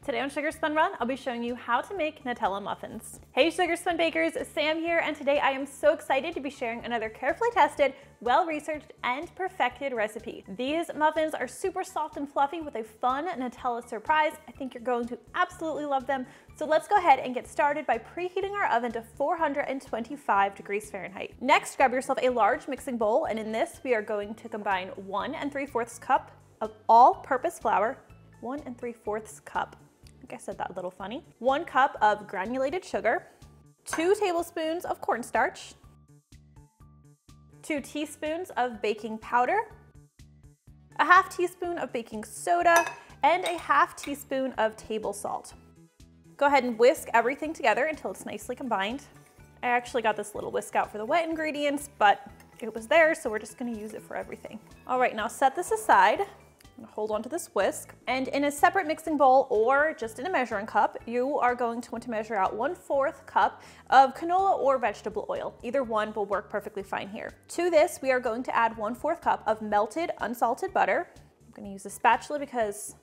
Today on Sugar Spun Run, I'll be showing you how to make Nutella muffins. Hey Sugar Spun bakers, Sam here, and today I am so excited to be sharing another carefully tested, well-researched, and perfected recipe. These muffins are super soft and fluffy with a fun Nutella surprise. I think you're going to absolutely love them. So let's go ahead and get started by preheating our oven to 425 degrees Fahrenheit. Next, grab yourself a large mixing bowl, and in this we are going to combine 1 3/4 cup of all-purpose flour, 1 3/4 cup. I said that a little funny. 1 cup of granulated sugar, 2 tablespoons of cornstarch, 2 teaspoons of baking powder, a ½ teaspoon of baking soda, and a ½ teaspoon of table salt. Go ahead and whisk everything together until it's nicely combined. I actually got this little whisk out for the wet ingredients, but it was there, so we're just gonna use it for everything. All right, now set this aside. Hold on to this whisk, and in a separate mixing bowl or just in a measuring cup, you are going to want to measure out 1/4 cup of canola or vegetable oil. Either one will work perfectly fine here. To this, we are going to add 1/4 cup of melted unsalted butter. I'm going to use a spatula because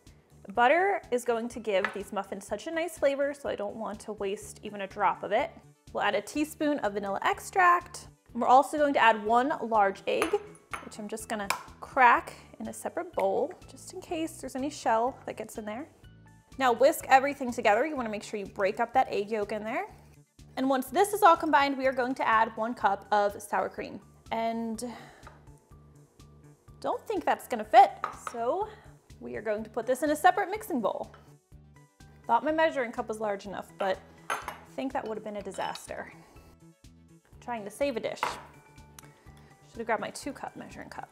butter is going to give these muffins such a nice flavor, so I don't want to waste even a drop of it. We'll add a teaspoon of vanilla extract. We're also going to add 1 large egg, which I'm just gonna crack in a separate bowl, just in case there's any shell that gets in there. Now whisk everything together. You wanna make sure you break up that egg yolk in there. And once this is all combined, we are going to add 1 cup of sour cream. And don't think that's gonna fit, so we are going to put this in a separate mixing bowl. Thought my measuring cup was large enough, but I think that would have been a disaster. Trying to save a dish. Should have grabbed my 2-cup measuring cup.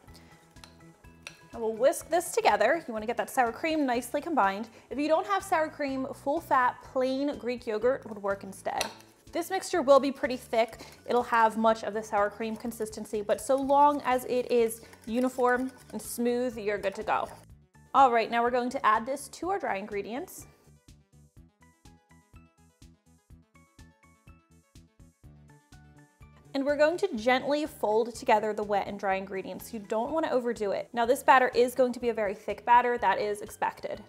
Now we'll whisk this together. You want to get that sour cream nicely combined. If you don't have sour cream, full-fat, plain Greek yogurt would work instead. This mixture will be pretty thick. It'll have much of the sour cream consistency, but so long as it is uniform and smooth, you're good to go. All right, now we're going to add this to our dry ingredients. And we're going to gently fold together the wet and dry ingredients. You don't want to overdo it. Now this batter is going to be a very thick batter, that is expected.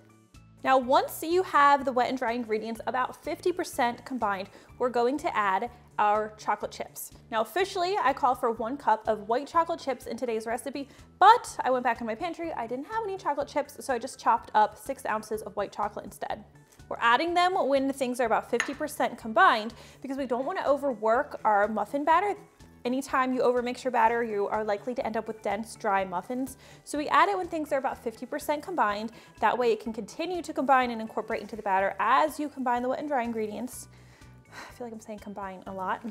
Now once you have the wet and dry ingredients about 50% combined, we're going to add our chocolate chips. Now officially, I call for 1 cup of white chocolate chips in today's recipe, but I went back in my pantry, I didn't have any chocolate chips, so I just chopped up 6 ounces of white chocolate instead. We're adding them when things are about 50% combined because we don't want to overwork our muffin batter. Anytime you overmix your batter, you are likely to end up with dense, dry muffins. So we add it when things are about 50% combined. That way it can continue to combine and incorporate into the batter as you combine the wet and dry ingredients. I feel like I'm saying combine a lot.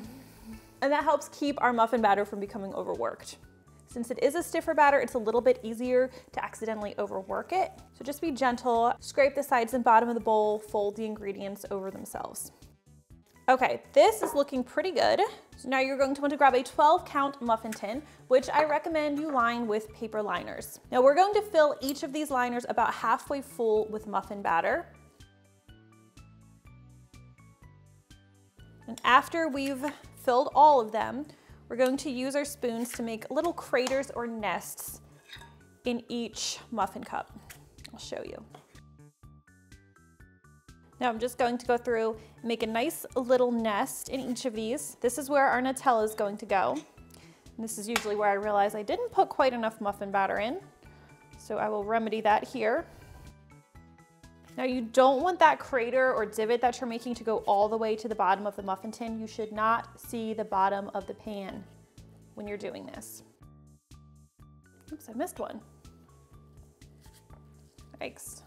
And that helps keep our muffin batter from becoming overworked. Since it is a stiffer batter, it's a little bit easier to accidentally overwork it. So just be gentle, scrape the sides and bottom of the bowl, fold the ingredients over themselves. Okay, this is looking pretty good. So now you're going to want to grab a 12-count muffin tin, which I recommend you line with paper liners. Now we're going to fill each of these liners about halfway full with muffin batter. And after we've filled all of them, we're going to use our spoons to make little craters or nests in each muffin cup. I'll show you. Now I'm just going to go through and make a nice little nest in each of these. This is where our Nutella is going to go. And this is usually where I realize I didn't put quite enough muffin batter in. So I will remedy that here. Now you don't want that crater or divot that you're making to go all the way to the bottom of the muffin tin. You should not see the bottom of the pan when you're doing this. Oops, I missed one. Yikes.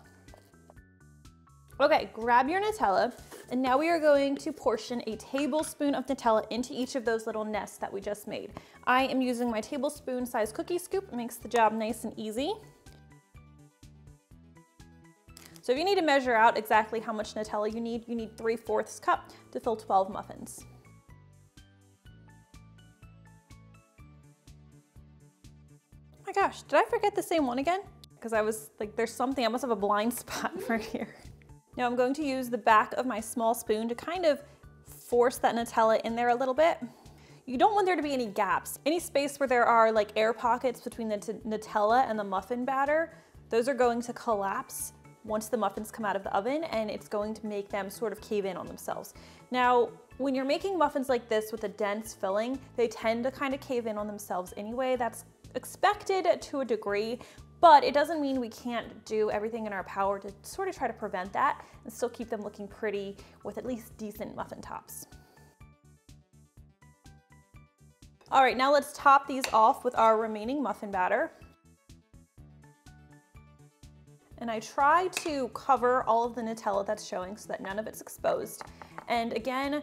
Okay, grab your Nutella, and now we are going to portion a tablespoon of Nutella into each of those little nests that we just made. I am using my tablespoon size cookie scoop. It makes the job nice and easy. So if you need to measure out exactly how much Nutella you need 3/4 cup to fill 12 muffins. Oh my gosh, did I forget the same one again? Because I was like, there's something, I must have a blind spot right here. Now I'm going to use the back of my small spoon to kind of force that Nutella in there a little bit. You don't want there to be any gaps. Any space where there are like air pockets between the Nutella and the muffin batter, those are going to collapse once the muffins come out of the oven, and it's going to make them sort of cave in on themselves. Now, when you're making muffins like this with a dense filling, they tend to kind of cave in on themselves anyway. That's expected to a degree, but it doesn't mean we can't do everything in our power to sort of try to prevent that and still keep them looking pretty with at least decent muffin tops. All right, now let's top these off with our remaining muffin batter. And I try to cover all of the Nutella that's showing so that none of it's exposed. And again,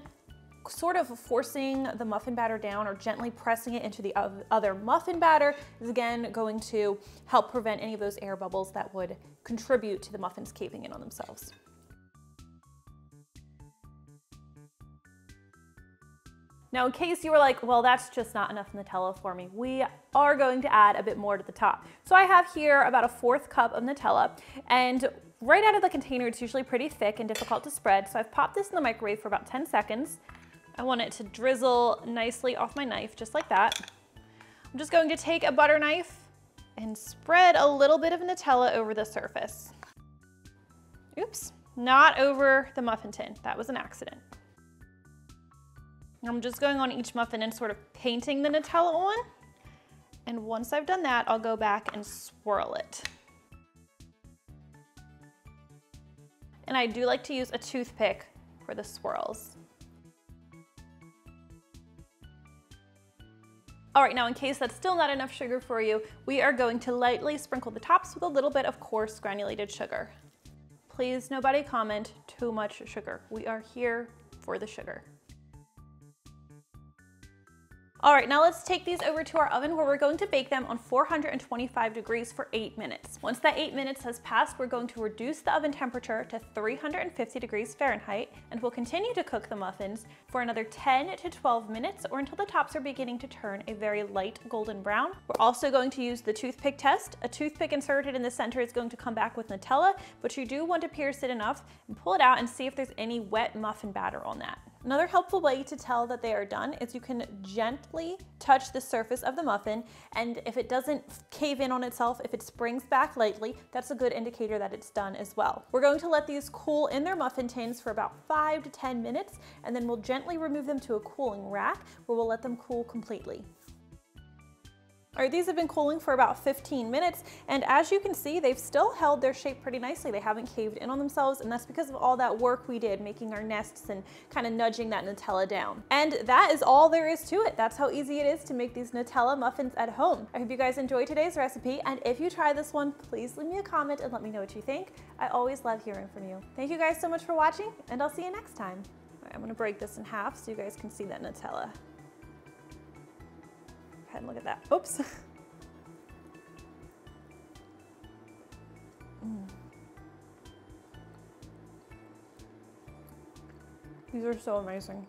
sort of forcing the muffin batter down or gently pressing it into the other muffin batter is again going to help prevent any of those air bubbles that would contribute to the muffins caving in on themselves. Now, in case you were like, well, that's just not enough Nutella for me, we are going to add a bit more to the top. So I have here about a 1/4 cup of Nutella, and right out of the container, it's usually pretty thick and difficult to spread. So I've popped this in the microwave for about 10 seconds. I want it to drizzle nicely off my knife, just like that. I'm just going to take a butter knife and spread a little bit of Nutella over the surface. Oops, not over the muffin tin. That was an accident. I'm just going on each muffin and sort of painting the Nutella on. And once I've done that, I'll go back and swirl it. And I do like to use a toothpick for the swirls. All right, now in case that's still not enough sugar for you, we are going to lightly sprinkle the tops with a little bit of coarse granulated sugar. Please, nobody comment too much sugar. We are here for the sugar. All right, now let's take these over to our oven where we're going to bake them on 425 degrees for 8 minutes. Once that 8 minutes has passed, we're going to reduce the oven temperature to 350 degrees Fahrenheit, and we'll continue to cook the muffins for another 10 to 12 minutes or until the tops are beginning to turn a very light golden brown. We're also going to use the toothpick test. A toothpick inserted in the center is going to come back with Nutella, but you do want to pierce it enough and pull it out and see if there's any wet muffin batter on that. Another helpful way to tell that they are done is you can gently touch the surface of the muffin, and if it doesn't cave in on itself, if it springs back lightly, that's a good indicator that it's done as well. We're going to let these cool in their muffin tins for about 5 to 10 minutes, and then we'll gently remove them to a cooling rack where we'll let them cool completely. All right, these have been cooling for about 15 minutes, and as you can see, they've still held their shape pretty nicely. They haven't caved in on themselves, and that's because of all that work we did making our nests and kind of nudging that Nutella down. And that is all there is to it. That's how easy it is to make these Nutella muffins at home. I hope you guys enjoyed today's recipe, and if you try this one, please leave me a comment and let me know what you think. I always love hearing from you. Thank you guys so much for watching, and I'll see you next time. All right, I'm gonna break this in half so you guys can see that Nutella. And look at that. Oops. These are so amazing.